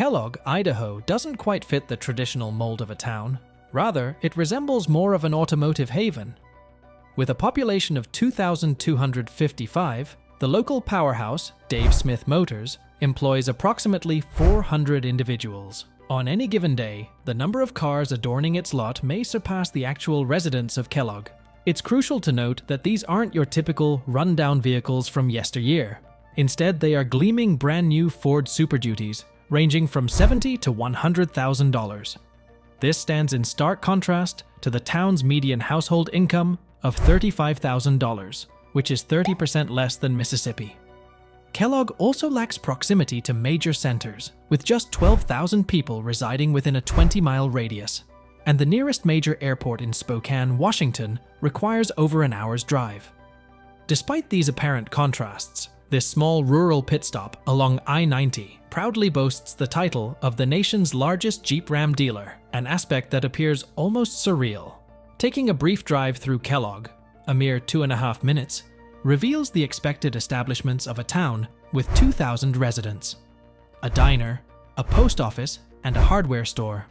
Kellogg, Idaho doesn't quite fit the traditional mold of a town. Rather, it resembles more of an automotive haven. With a population of 2,255, the local powerhouse, Dave Smith Motors, employs approximately 400 individuals. On any given day, the number of cars adorning its lot may surpass the actual residents of Kellogg. It's crucial to note that these aren't your typical run-down vehicles from yesteryear. Instead, they are gleaming brand-new Ford Super Duties, ranging from $70,000 to $100,000. This stands in stark contrast to the town's median household income of $35,000, which is 30% less than Mississippi. Kellogg also lacks proximity to major centers, with just 12,000 people residing within a 20-mile radius, and the nearest major airport in Spokane, Washington, requires over an hour's drive. Despite these apparent contrasts, this small rural pit stop along I-90 proudly boasts the title of the nation's largest Jeep Ram dealer, an aspect that appears almost surreal. Taking a brief drive through Kellogg, a mere 2.5 minutes, reveals the expected establishments of a town with 2,000 residents. A diner, a post office, and a hardware store.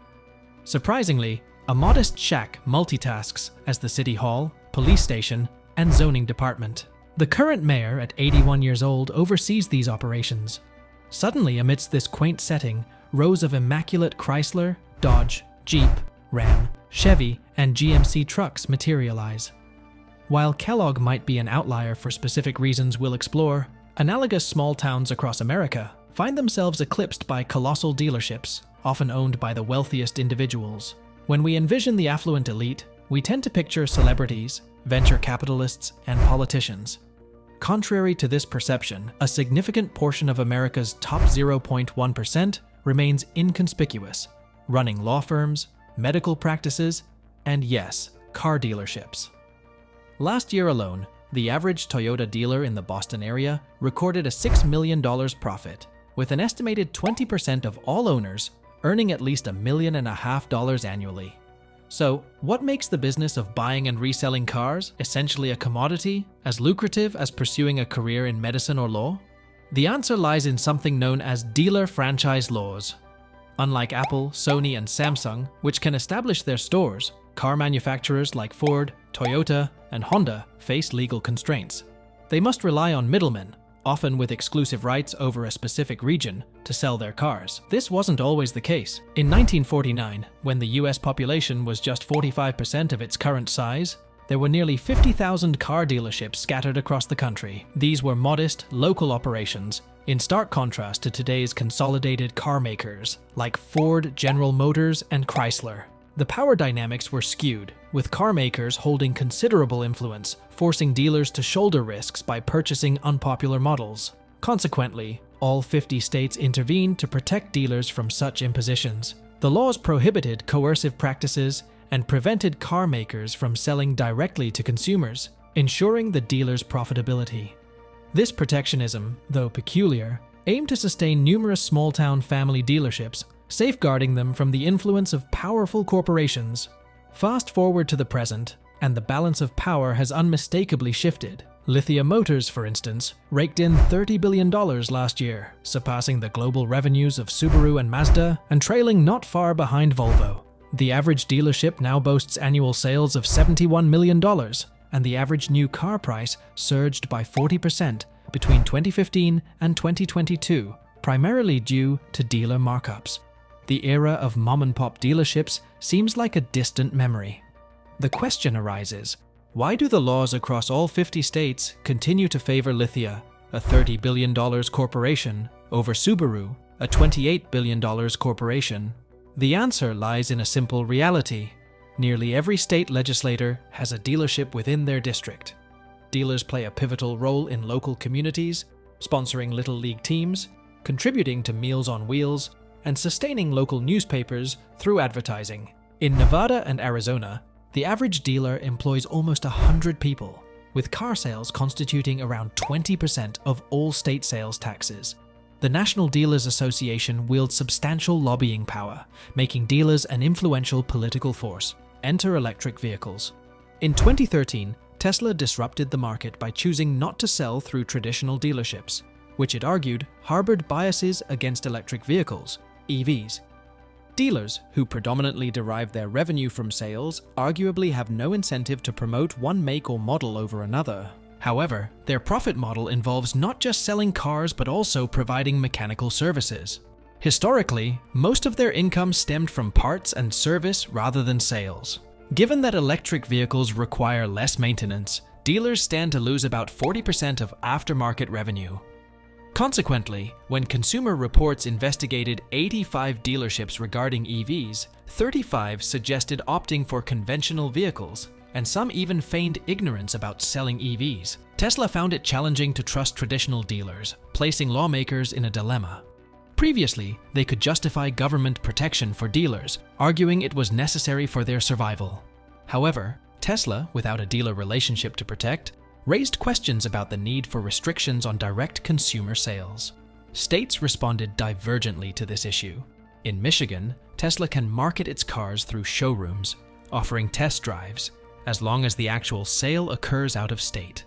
Surprisingly, a modest shack multitasks as the city hall, police station, and zoning department. The current mayor, at 81 years old, oversees these operations. Suddenly, amidst this quaint setting, rows of immaculate Chrysler, Dodge, Jeep, Ram, Chevy, and GMC trucks materialize. While Kellogg might be an outlier for specific reasons we'll explore, analogous small towns across America find themselves eclipsed by colossal dealerships, often owned by the wealthiest individuals. When we envision the affluent elite, we tend to picture celebrities, venture capitalists, and politicians. Contrary to this perception, a significant portion of America's top 0.1% remains inconspicuous, running law firms, medical practices, and yes, car dealerships. Last year alone, the average Toyota dealer in the Boston area recorded a $6 million profit, with an estimated 20% of all owners earning at least $1.5 million annually. So, what makes the business of buying and reselling cars, essentially a commodity, as lucrative as pursuing a career in medicine or law? The answer lies in something known as dealer franchise laws. Unlike Apple, Sony, and Samsung, which can establish their stores, car manufacturers like Ford, Toyota, and Honda face legal constraints. They must rely on middlemen, often with exclusive rights over a specific region, to sell their cars. This wasn't always the case. In 1949, when the US population was just 45% of its current size, there were nearly 50,000 car dealerships scattered across the country. These were modest, local operations, in stark contrast to today's consolidated car makers like Ford, General Motors, and Chrysler. The power dynamics were skewed, with car makers holding considerable influence, forcing dealers to shoulder risks by purchasing unpopular models. Consequently, all 50 states intervened to protect dealers from such impositions. The laws prohibited coercive practices and prevented car makers from selling directly to consumers, ensuring the dealer's profitability. This protectionism, though peculiar, aimed to sustain numerous small-town family dealerships, safeguarding them from the influence of powerful corporations. Fast forward to the present, and the balance of power has unmistakably shifted. Lithia Motors, for instance, raked in $30 billion last year, surpassing the global revenues of Subaru and Mazda, and trailing not far behind Volvo. The average dealership now boasts annual sales of $71 million, and the average new car price surged by 40% between 2015 and 2022, primarily due to dealer markups. The era of mom-and-pop dealerships seems like a distant memory. The question arises, why do the laws across all 50 states continue to favor Lithia, a $30 billion corporation, over Subaru, a $28 billion corporation? The answer lies in a simple reality. Nearly every state legislator has a dealership within their district. Dealers play a pivotal role in local communities, sponsoring Little League teams, contributing to Meals on Wheels, and sustaining local newspapers through advertising. In Nevada and Arizona, the average dealer employs almost 100 people, with car sales constituting around 20% of all state sales taxes. The National Dealers Association wields substantial lobbying power, making dealers an influential political force. Enter electric vehicles. In 2013, Tesla disrupted the market by choosing not to sell through traditional dealerships, which it argued harbored biases against electric vehicles, EVs. Dealers, who predominantly derive their revenue from sales, arguably have no incentive to promote one make or model over another. However, their profit model involves not just selling cars but also providing mechanical services. Historically, most of their income stemmed from parts and service rather than sales. Given that electric vehicles require less maintenance, dealers stand to lose about 40% of aftermarket revenue. Consequently, when Consumer Reports investigated 85 dealerships regarding EVs, 35 suggested opting for conventional vehicles, and some even feigned ignorance about selling EVs. Tesla found it challenging to trust traditional dealers, placing lawmakers in a dilemma. Previously, they could justify government protection for dealers, arguing it was necessary for their survival. However, Tesla, without a dealer relationship to protect, raised questions about the need for restrictions on direct consumer sales. States responded divergently to this issue. In Michigan, Tesla can market its cars through showrooms, offering test drives, as long as the actual sale occurs out of state.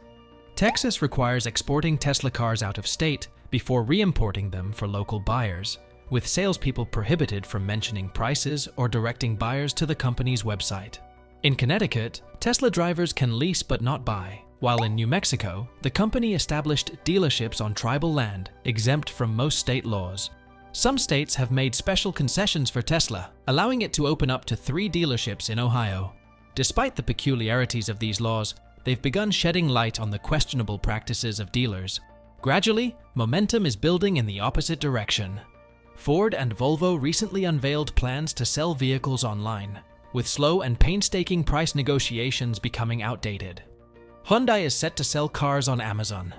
Texas requires exporting Tesla cars out of state before re-importing them for local buyers, with salespeople prohibited from mentioning prices or directing buyers to the company's website. In Connecticut, Tesla drivers can lease but not buy, while in New Mexico, the company established dealerships on tribal land, exempt from most state laws. Some states have made special concessions for Tesla, allowing it to open up to 3 dealerships in Ohio. Despite the peculiarities of these laws, they've begun shedding light on the questionable practices of dealers. Gradually, momentum is building in the opposite direction. Ford and Volvo recently unveiled plans to sell vehicles online, with slow and painstaking price negotiations becoming outdated. Hyundai is set to sell cars on Amazon.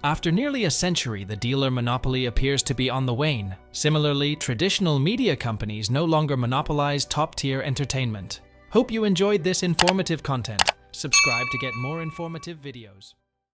After nearly a century, the dealer monopoly appears to be on the wane. Similarly, traditional media companies no longer monopolize top-tier entertainment. Hope you enjoyed this informative content. Subscribe to get more informative videos.